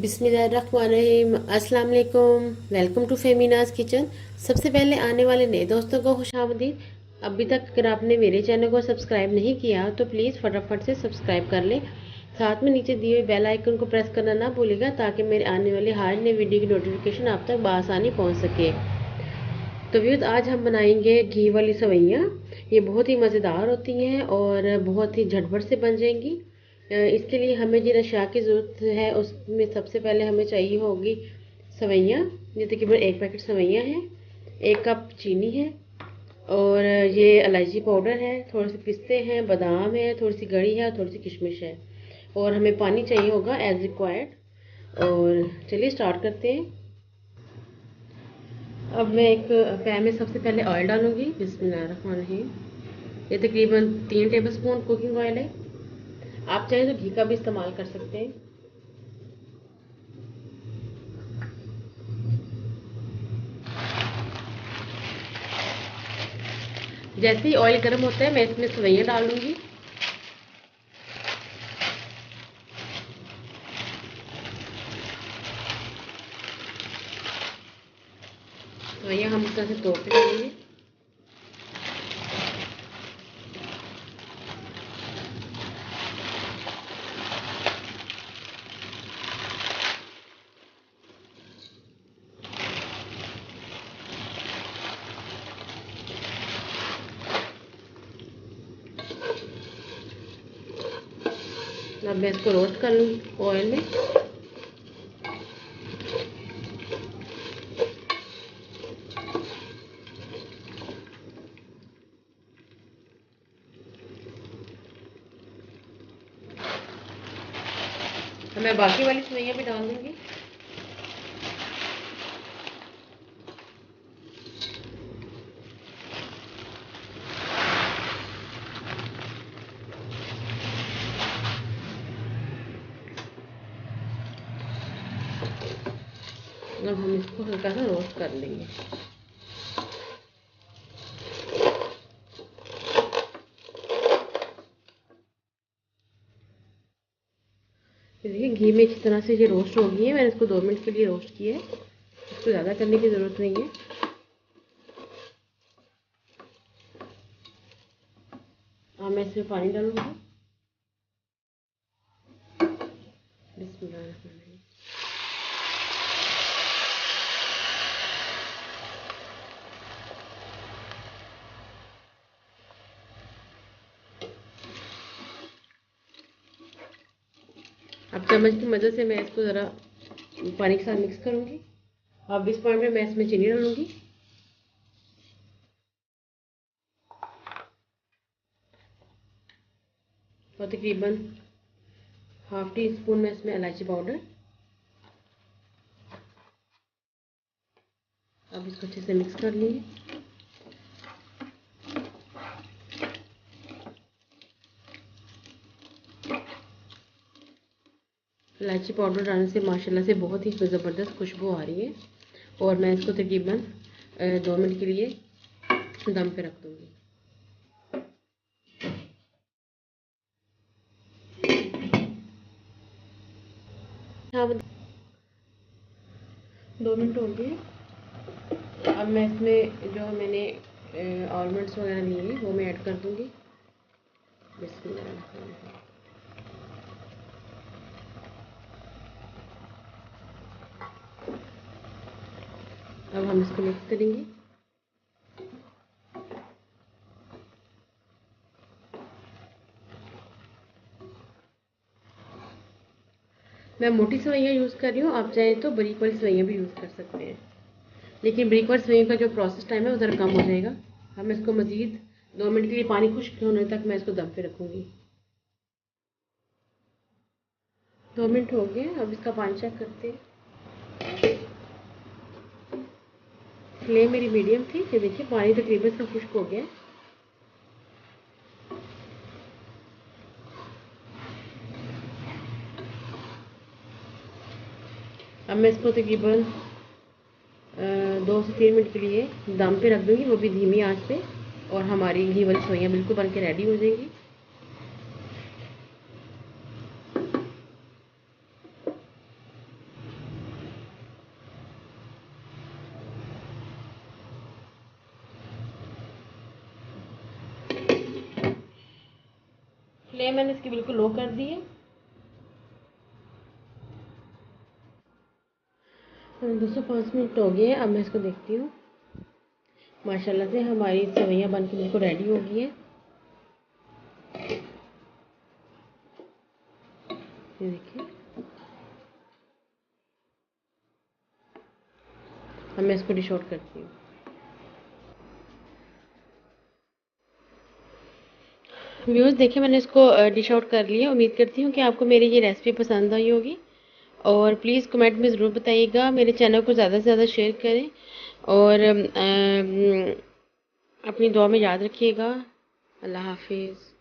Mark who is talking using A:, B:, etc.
A: बिस्मिल्लाहिर्रहमानिर्रहीम। अस्सलाम वालेकुम। Welcome to Femina's kitchen. सबसे पहले आने वाले नए दोस्तों को खुशामदीद। अभी तक अगर आपने मेरे चैनल को सब्सक्राइब नहीं किया तो प्लीज़ फटाफट से सब्सक्राइब कर लें। साथ में नीचे दिए हुए बेल आइकन को प्रेस करना ना भूलिएगा ताकि मेरे आने वाली हर नई वीडियो की नोटिफिकेशन आप तक बआसानी पहुँच सके। तो व्यूज़, आज हम बनाएंगे घी वाली सेवइयाँ। ये बहुत ही मज़ेदार होती हैं और बहुत ही झटपट से बन जाएंगी। इसके लिए हमें जिन अशिया की ज़रूरत है उसमें सबसे पहले हमें चाहिए होगी सेवइयाँ। ये तकरीबन 1 पैकेट सेवइयाँ हैं, 1 कप चीनी है और ये इलायची पाउडर है, थोड़े से पिस्ते हैं, बादाम है, थोड़ी सी गरी है और थोड़ी सी किशमिश है। और हमें पानी चाहिए होगा एज रिक्वायर्ड। और चलिए स्टार्ट करते हैं। अब मैं एक पैन में सबसे पहले ऑयल डालूंगी। बिस्मिल्लाहिर्रहमानिर्रहीम। ये तकरीबन 3 टेबलस्पून कुकिंग ऑयल है। आप चाहें तो घी का भी इस्तेमाल कर सकते हैं। जैसे ही ऑयल गर्म होता है मैं इसमें सेवइयाँ डाल दूंगी। सेवइयाँ हम इस तरह से तोड़ के डालेंगे। अब मैं इसको रोस्ट कर लूँ ऑयल में। तो मैं बाकी वाली सेवइयाँ भी डाल दूंगी। और हम इसको हल्का सा रोस्ट कर लेंगे। देखिए घी में इस तरह से ये रोस्ट हो गई है। मैंने इसको 2 मिनट के लिए रोस्ट किया है। इसको ज़्यादा करने की ज़रूरत नहीं है। अब मैं इसमें पानी डालूंगी। बिस्मिल्लाहिर्रहमानिर्रहीम। अब चम्मच की मदद से मैं इसको ज़रा पानी के साथ मिक्स करूंगी। अब इस पॉइंट पे मैं इसमें चीनी डालूंगी। और तकरीबन ½ टी स्पून में इसमें इलायची पाउडर। अब इसको अच्छे से मिक्स कर लेंगे। इलायची पाउडर डालने से माशाल्लाह से बहुत ही ज़बरदस्त खुशबू आ रही है। और मैं इसको तकरीबन 2 मिनट के लिए दम पे रख दूंगी। हाँ, 2 मिनट हो गए। अब मैं इसमें जो मैंने आलमंड्स वगैरह लिए हैं वो मैं ऐड कर दूंगी। बिस्मिल्लाह। अब हम इसको मिक्स करेंगे। मैं मोटी सेवइयाँ यूज़ कर रही हूँ। आप चाहें तो बारीक वाली सेवइयाँ भी यूज़ कर सकते हैं, लेकिन बारीक वाली सेवइयों का जो प्रोसेस टाइम है वो ज़रा कम हो जाएगा। हम इसको मज़ीद 2 मिनट के लिए पानी खुश्क होने तक मैं इसको दम पे रखूँगी। 2 मिनट हो गए। अब इसका पानी चेक करते हैं। फ्लेम मेरी मीडियम थी। ये देखिए पानी तकरीबन इसका खुश्क हो गया है। अब मैं इसको तकरीबन 2 से 3 मिनट के लिए दम पे रख दूँगी, वो भी धीमी आंच पे। और हमारी घी वाली सेवइयाँ बिल्कुल बन के रेडी हो जाएंगी। फ्लेम मैंने इसकी बिल्कुल लो कर दी है। दोस्तों 5 मिनट हो गए हैं। अब मैं इसको देखती हूँ। माशाल्लाह से हमारी सेवइयाँ बन के बिल्कुल रेडी हो गई है। ये देखिए, अब मैं इसको डिश आउट करती हूँ। व्यूअर्स देखिए, मैंने इसको डिश आउट कर लिया। उम्मीद करती हूँ कि आपको मेरी ये रेसिपी पसंद आई होगी, और प्लीज़ कमेंट में ज़रूर बताइएगा। मेरे चैनल को ज़्यादा से ज़्यादा शेयर करें, और अपनी दुआ में याद रखिएगा। अल्लाह हाफिज़।